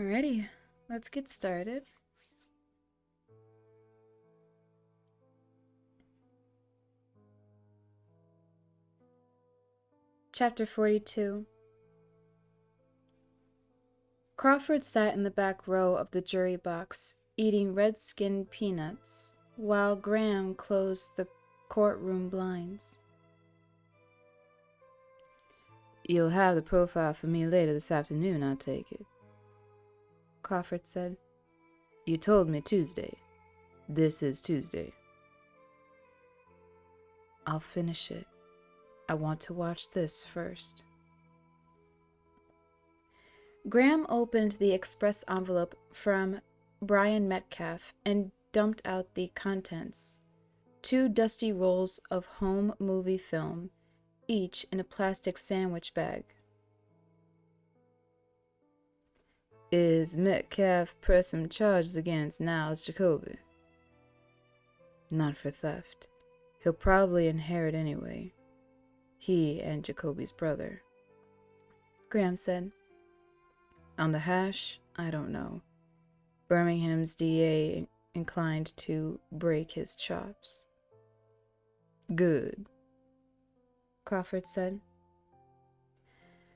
Alrighty, let's get started. Chapter 42. Crawford sat in the back row of the jury box, eating red-skinned peanuts, while Graham closed the courtroom blinds. "You'll have the profile for me later this afternoon, I take it," Crawford said. "You told me Tuesday. This is Tuesday." "I'll finish it. I want to watch this first." Graham opened the express envelope from Brian Metcalf and dumped out the contents. 2 dusty rolls of home movie film, each in a plastic sandwich bag. "Is Metcalf pressing charges against Niles Jacoby?" "Not for theft. He'll probably inherit anyway. He and Jacoby's brother," Graham said. "On the hash, I don't know. Birmingham's DA inclined to break his chops." "Good," Crawford said.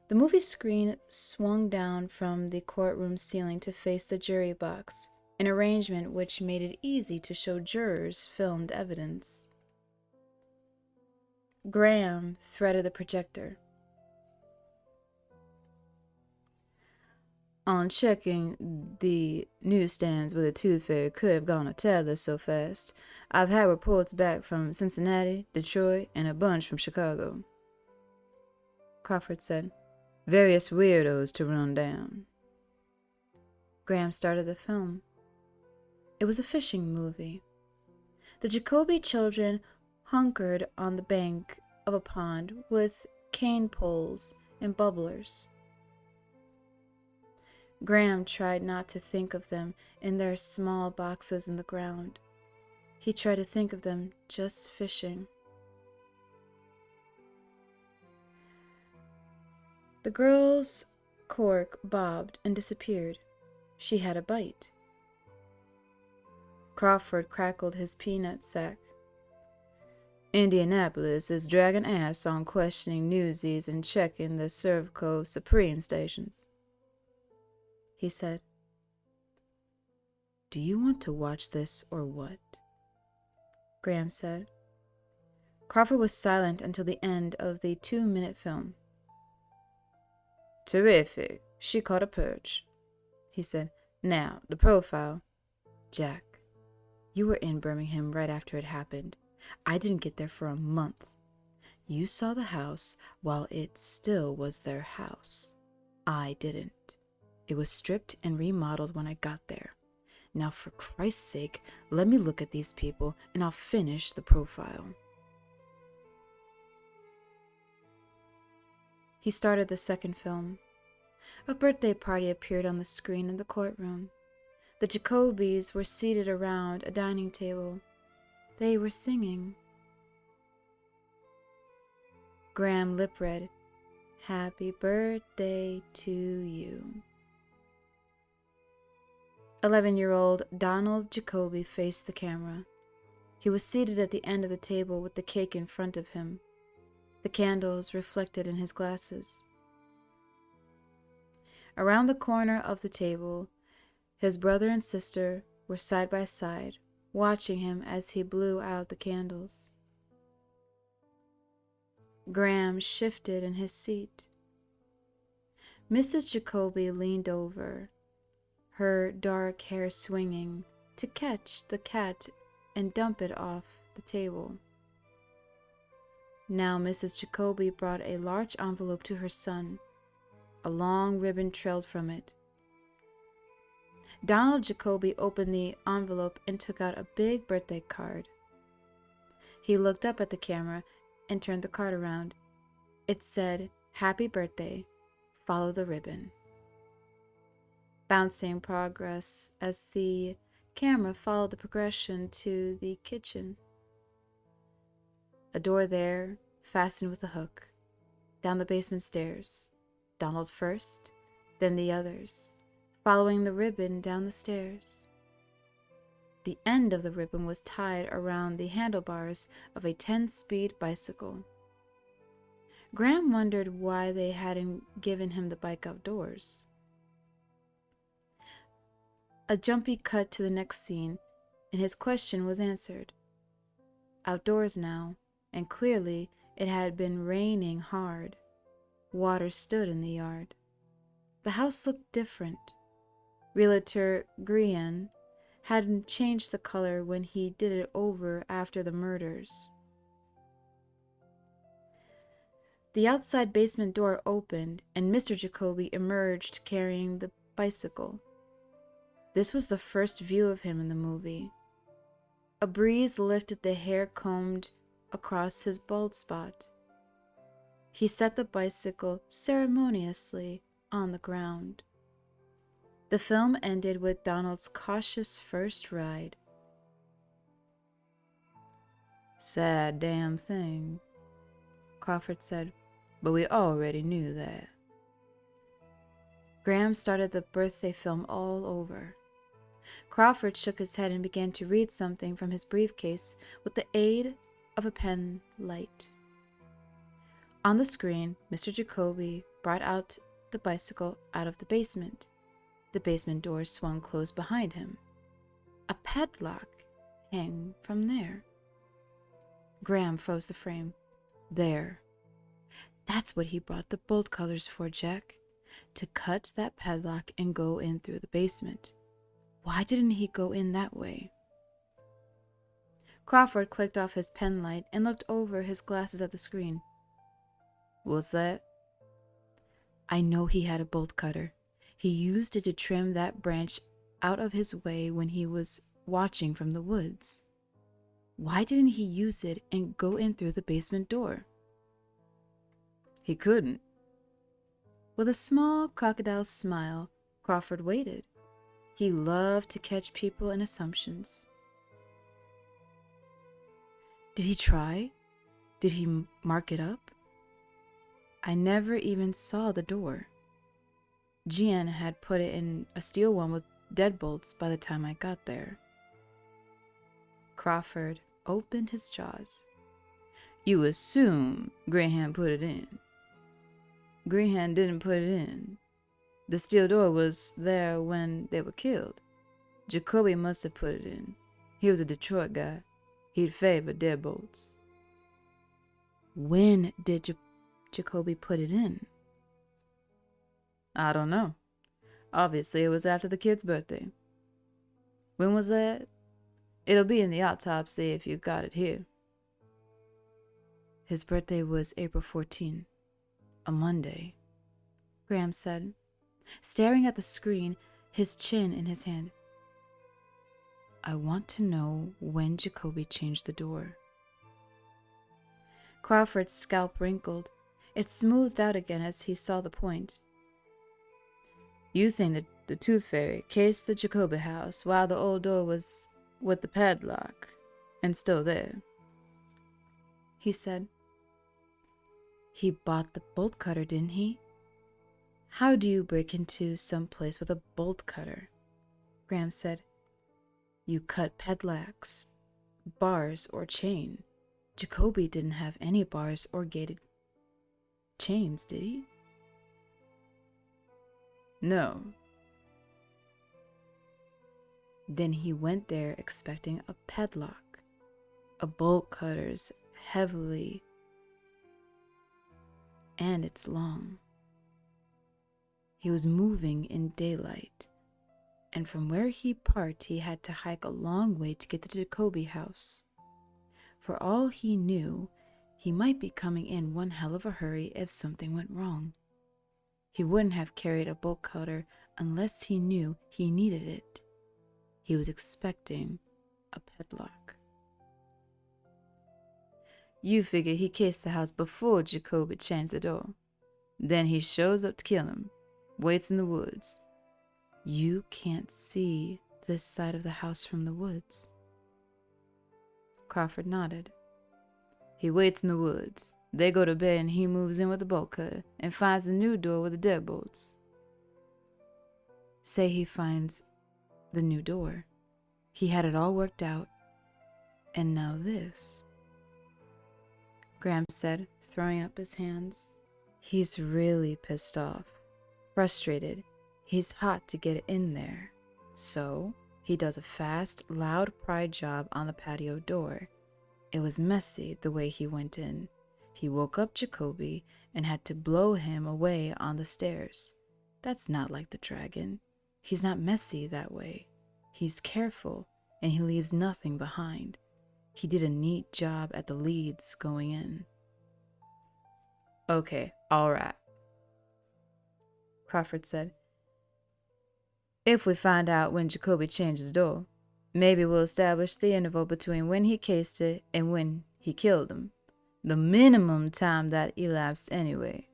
The movie screen swung down from the courtroom ceiling to face the jury box, an arrangement which made it easy to show jurors filmed evidence. Graham threaded the projector. "On checking the newsstands where the tooth fairy could have gone a tatler so fast, I've had reports back from Cincinnati, Detroit, and a bunch from Chicago," Crawford said. "Various weirdos to run down." Graham started the film. It was a fishing movie. The Jacoby children hunkered on the bank of a pond with cane poles and bubblers. Graham tried not to think of them in their small boxes in the ground. He tried to think of them just fishing. The girl's cork bobbed and disappeared. She had a bite. Crawford crackled his peanut sack. "Indianapolis is dragging ass on questioning newsies and checking the Servco Supreme stations," he said. "Do you want to watch this or what?" Graham said. Crawford was silent until the end of the 2-minute film. "Terrific. She caught a perch," he said. "Now, the profile. Jack, you were in Birmingham right after it happened. I didn't get there for a month. You saw the house while it still was their house. I didn't. It was stripped and remodeled when I got there. Now, for Christ's sake, let me look at these people and I'll finish the profile." He started the second film. A birthday party appeared on the screen in the courtroom. The Jacobys were seated around a dining table. They were singing. Graham lip-read, "Happy birthday to you." 11-year-old Donald Jacoby faced the camera. He was seated at the end of the table with the cake in front of him. The candles reflected in his glasses. Around the corner of the table, his brother and sister were side by side, watching him as he blew out the candles. Graham shifted in his seat. Mrs. Jacoby leaned over, her dark hair swinging, to catch the cat and dump it off the table. Now Mrs. Jacoby brought a large envelope to her son. A long ribbon trailed from it. Donald Jacoby opened the envelope and took out a big birthday card. He looked up at the camera and turned the card around. It said, "Happy birthday, follow the ribbon." Bouncing progress as the camera followed the progression to the kitchen. A door there, fastened with a hook. Down the basement stairs. Donald first, then the others, following the ribbon down the stairs. The end of the ribbon was tied around the handlebars of a 10-speed bicycle. Graham wondered why they hadn't given him the bike outdoors. A jumpy cut to the next scene, and his question was answered. Outdoors now, and clearly it had been raining hard. Water stood in the yard. The house looked different. 𝘰𝘰𝘪𝘴𝘰𝘤𝘪𝘴 hadn't changed the color when he did it over after the murders. The outside basement door opened, and Mr. Jacoby emerged carrying the bicycle. This was the first view of him in the movie. A breeze lifted the hair combed across his bald spot. He set the bicycle ceremoniously on the ground. The film ended with Donald's cautious first ride. "Sad damn thing," Crawford said, "but we already knew that." Graham started the birthday film all over. Crawford shook his head and began to read something from his briefcase with the aid of a pen light. On the screen, Mr. Jacoby brought out the bicycle out of the basement. The basement door swung closed behind him. A padlock hung from there. Graham froze the frame. There. That's what he brought the bolt cutters for, Jack. To cut that padlock and go in through the basement. Why didn't he go in that way? Crawford clicked off his pen light and looked over his glasses at the screen. "What's that?" "I know he had a bolt cutter. He used it to trim that branch out of his way when he was watching from the woods. Why didn't he use it and go in through the basement door?" "He couldn't." With a small crocodile smile, Crawford waited. He loved to catch people in assumptions. "Did he try? Did he mark it up?" "I never even saw the door. Gian had put it in a steel one with deadbolts by the time I got there." Crawford opened his jaws. "You assume Graham put it in." "Graham didn't put it in. The steel door was there when they were killed. Jacoby must have put it in. He was a Detroit guy. He'd favor deadbolts." "When did Jacoby put it in?" "I don't know. Obviously, it was after the kid's birthday." "When was that?" "It'll be in the autopsy if you got it here." "His birthday was April 14, a Monday," Graham said, staring at the screen, his chin in his hand. "I want to know when Jacoby changed the door." Crawford's scalp wrinkled. It smoothed out again as he saw the point. "You think that the Tooth Fairy cased the Jacoby house while the old door was with the padlock and still there," he said. "He bought the bolt cutter, didn't he? How do you break into some place with a bolt cutter?" Graham said. "You cut padlocks, bars, or chain. Jacoby didn't have any bars or gated chains, did he?" "No." "Then he went there expecting a padlock. A bolt cutter's heavily, and it's long. He was moving in daylight, and from where he parked he had to hike a long way to get to the Jacoby house. For all he knew, he might be coming in one hell of a hurry if something went wrong. He wouldn't have carried a bolt cutter unless he knew he needed it. He was expecting a padlock." "You figure he cased the house before Jacoby changed the door. Then he shows up to kill him, waits in the woods." "You can't see this side of the house from the woods." Crawford nodded. "He waits in the woods. They go to bed and he moves in with the bolt cutter and finds the new door with the deadbolts." Say he finds the new door. He had it all worked out. And now this. Graham said, throwing up his hands. He's really pissed off, frustrated. He's hot to get in there. So he does a fast, loud pry job on the patio door. It was messy the way he went in. He woke up Jacoby and had to blow him away on the stairs. That's not like the dragon. He's not messy that way. He's careful, and he leaves nothing behind. He did a neat job at the leads going in. Okay, all right, Crawford said. If we find out when Jacoby changed his door, maybe we'll establish the interval between when he cased it and when he killed him. The minimum time that elapsed anyway.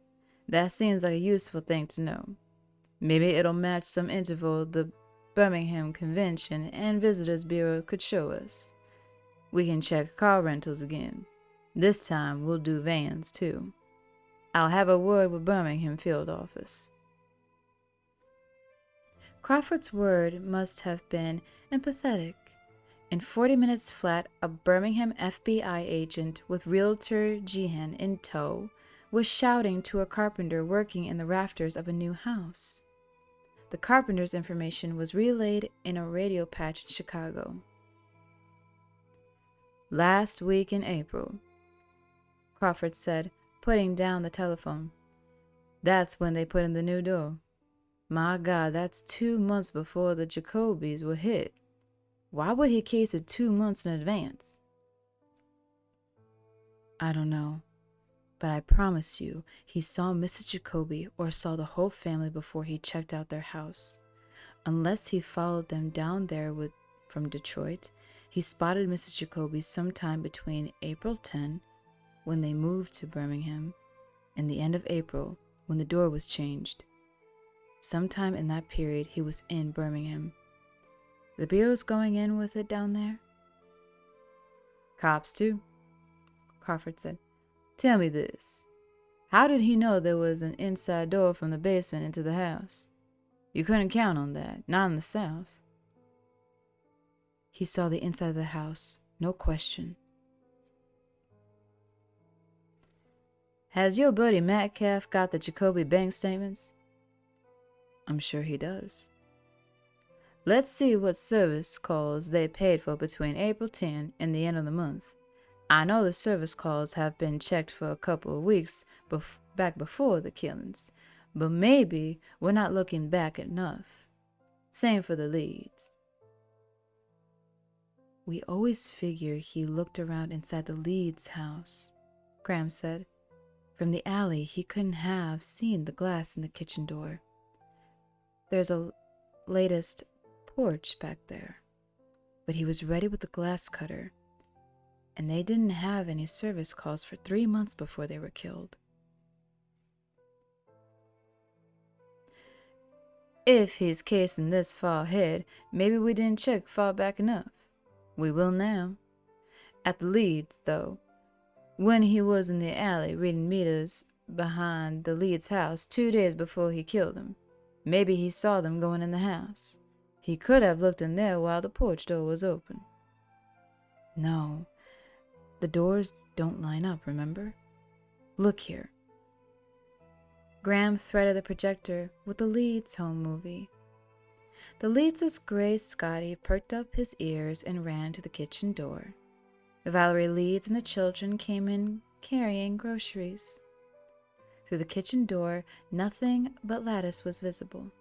That seems like a useful thing to know. Maybe it'll match some interval the Birmingham Convention and Visitors Bureau could show us. We can check car rentals again. This time we'll do vans too. I'll have a word with Birmingham Field Office. Crawford's word must have been empathetic. In 40 minutes flat, a Birmingham FBI agent with 𝘈𝘳𝘠𝘸𝘠𝘦 in tow was shouting to a carpenter working in the rafters of a new house. The carpenter's information was relayed in a radio patch in Chicago. Last week in April, Crawford said, putting down the telephone. That's when they put in the new door. My God, that's 2 months before the Jacobys were hit. Why would he case it 2 months in advance? I don't know, but I promise you he saw Mrs. Jacoby or saw the whole family before he checked out their house. Unless he followed them down there from Detroit, he spotted Mrs. Jacoby sometime between April 10, when they moved to Birmingham, and the end of April, when the door was changed. Sometime in that period, he was in Birmingham. The Bureau's going in with it down there? Cops too, Crawford said. Tell me this. How did he know there was an inside door from the basement into the house? You couldn't count on that, not in the South. He saw the inside of the house, no question. Has your buddy Metcalf got the Jacoby bank statements? I'm sure he does. Let's see what service calls they paid for between April 10 and the end of the month. I know the service calls have been checked for a couple of weeks back before the killings, but maybe we're not looking back enough. Same for the leads. We always figure he looked around inside the Leeds house, Graham said. From the alley, he couldn't have seen the glass in the kitchen door. There's a latest porch back there, but he was ready with the glass cutter, and they didn't have any service calls for 3 months before they were killed. If he's casing this far ahead, maybe we didn't check far back enough. We will now. At the Leeds, though, when he was in the alley reading meters behind the Leeds house 2 days before he killed them, maybe he saw them going in the house. He could have looked in there while the porch door was open. No, the doors don't line up, remember? Look here. Graham threaded the projector with the Leeds home movie. The Leeds' gray Scotty perked up his ears and ran to the kitchen door. Valerie Leeds and the children came in carrying groceries. Through the kitchen door, nothing but lattice was visible.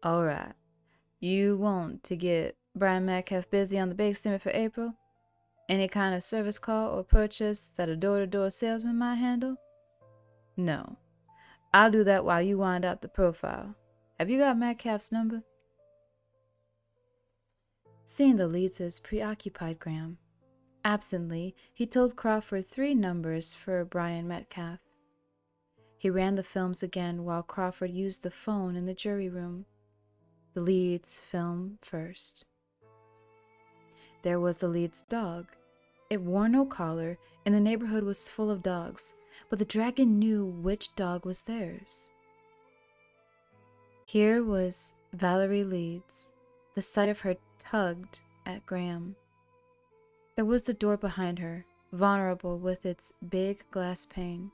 All right. You want to get Brian Metcalf busy on the bake statement for April? Any kind of service call or purchase that a door-to-door salesman might handle? No. I'll do that while you wind up the profile. Have you got Metcalf's number? Seeing the Leeds' preoccupied Graham, absently, he told Crawford 3 numbers for Brian Metcalf. He ran the films again while Crawford used the phone in the jury room. The Leeds film first. there was the lead's dog. It wore no collar, and the neighborhood was full of dogs, but the dragon knew which dog was theirs. Here was Valerie Leeds. The sight of her tugged at Graham. There was the door behind her, vulnerable with its big glass pane.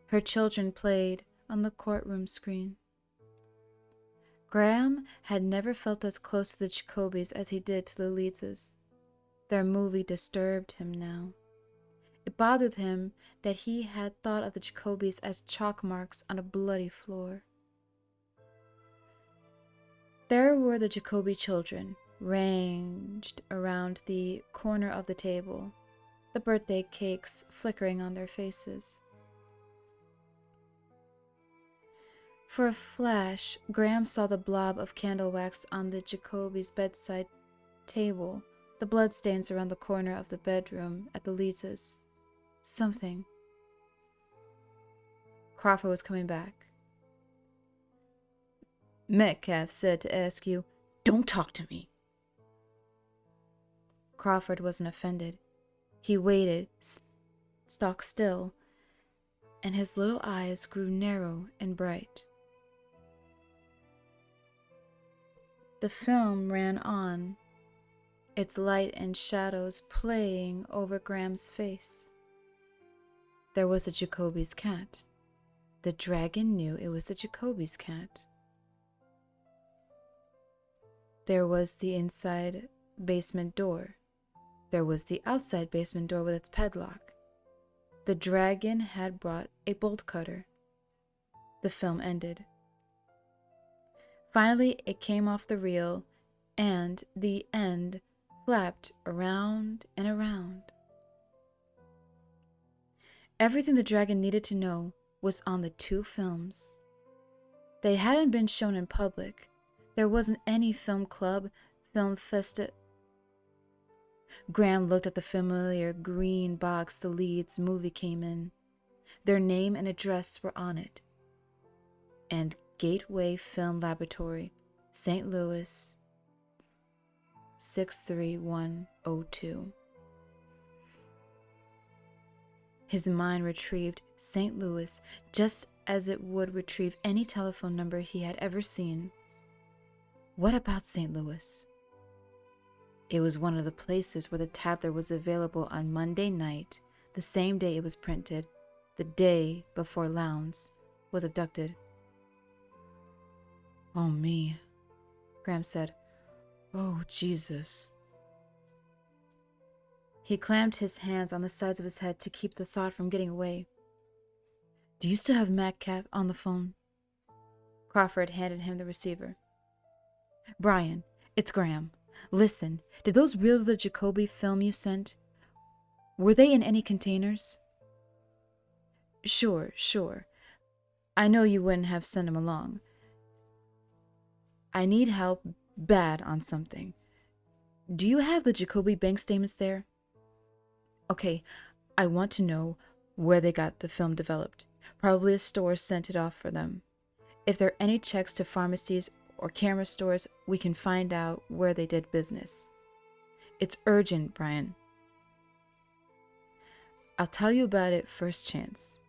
Her children played on the courtroom screen. Graham had never felt as close to the Jacobys as he did to the Leedses. Their movie disturbed him now. It bothered him that he had thought of the Jacobys as chalk marks on a bloody floor. There were the Jacoby children, ranged around the corner of the table, the birthday cakes flickering on their faces. For a flash, Graham saw the blob of candle wax on the Jacoby's bedside table, the bloodstains around the corner of the bedroom at the Leedses. Something. Crawford was coming back. Metcalf said to ask you, "Don't talk to me." Crawford wasn't offended. He waited, stock still, and his little eyes grew narrow and bright. The film ran on, its light and shadows playing over Graham's face. There was the Jacoby's cat. The dragon knew it was the Jacoby's cat. There was the inside basement door. There was the outside basement door with its padlock. The dragon had brought a bolt cutter. The film ended. Finally, it came off the reel, and the end flapped around and around. Everything the dragon needed to know was on the two films. They hadn't been shown in public. There wasn't any film club, film festa. Graham looked at the familiar green box the Leeds movie came in. Their name and address were on it. And Gateway Film Laboratory, St. Louis, 63102. His mind retrieved St. Louis just as it would retrieve any telephone number he had ever seen. What about St. Louis? It was one of the places where the Tatler was available on Monday night, the same day it was printed, the day before Lowndes was abducted. "Oh, me," Graham said. "Oh, Jesus." He clamped his hands on the sides of his head to keep the thought from getting away. "Do you still have Metcalf on the phone?" Crawford handed him the receiver. "Brian, it's Graham. Listen, did those reels of the Jacoby film you sent, were they in any containers?" Sure. I know you wouldn't have sent them along. I need help bad on something. Do you have the Jacoby bank statements there? Okay, I want to know where they got the film developed. Probably a store sent it off for them. If there are any checks to pharmacies or camera stores, we can find out where they did business. It's urgent, Brian. I'll tell you about it first chance.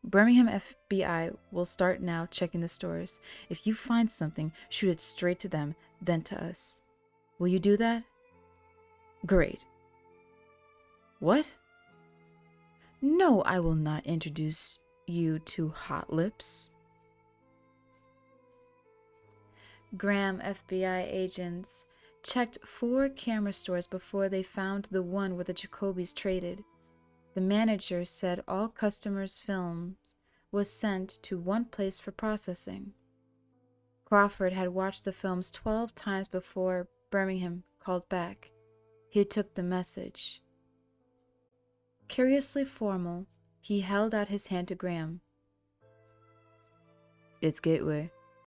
Birmingham FBI will start now checking the stores. If you find something, shoot it straight to them, then to us. Will you do that? Great. What? No, I will not introduce you to Hot Lips. Graham FBI agents checked 4 camera stores before they found the one where the Jacobys traded. The manager said all customers' film was sent to one place for processing. Crawford had watched the films 12 times before Birmingham called back. He took the message. Curiously formal, he held out his hand to Graham. It's Gateway.